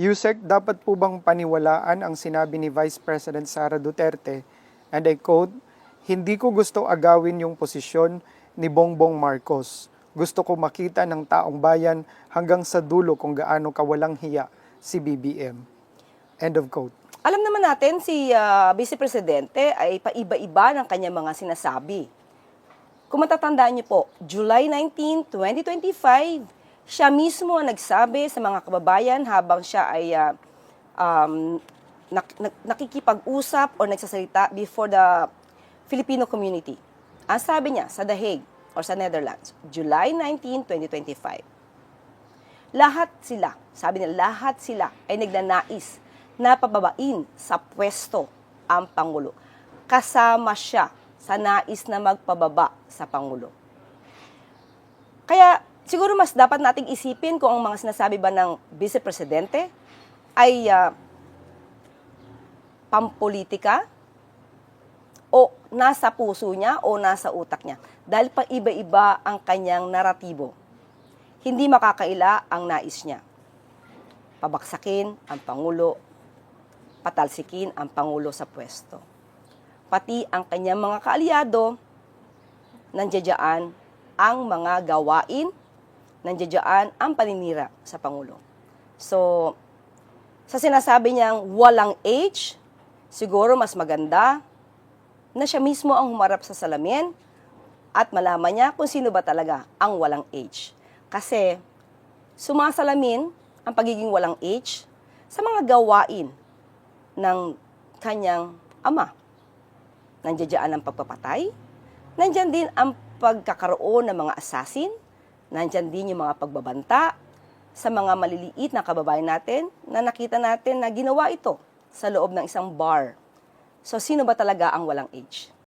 Yusek, dapat po bang paniwalaan ang sinabi ni Vice President Sara Duterte, and I quote, "Hindi ko gusto agawin yung posisyon ni Bongbong Marcos. Gusto ko makita ng taong bayan hanggang sa dulo kung gaano kawalang hiya si BBM." End of quote. Alam naman natin si Vice Presidente ay paiba-iba ng kanyang mga sinasabi. Kung matatandaan niyo po, July 19, 2025, siya mismo ang nagsabi sa mga kababayan habang siya ay nakikipag-usap o nagsasalita before the Filipino community. Ang sabi niya sa The Hague or sa Netherlands, July 19, 2025, lahat sila, sabi niya, lahat sila ay nagnanais na pababain sa pwesto ang Pangulo. Kasama siya sa nais na magpababa sa Pangulo. Kaya siguro mas dapat nating isipin kung ang mga sinasabi ba ng Vice Presidente ay pampolitika o nasa puso niya o nasa utak niya. Dahil pa iba-iba ang kanyang naratibo. Hindi makakaila ang nais niya. Pabaksakin ang Pangulo, patalsikin ang Pangulo sa pwesto. Pati ang kanyang mga kaalyado, nandiyan ang mga gawain, nandiyan ang paninira sa Pangulo. So, sa sinasabi niyang walang age, siguro mas maganda na siya mismo ang humarap sa salamin at malaman niya kung sino ba talaga ang walang age. Kasi sumasalamin ang pagiging walang age sa mga gawain ng kanyang ama. Nandiyan ang pagpapatay, nandiyan din ang pagkakaroon ng mga assassin, nandiyan din yung mga pagbabanta sa mga maliliit na kababayan natin na nakita natin na ginawa ito sa loob ng isang bar. So, sino ba talaga ang walang age?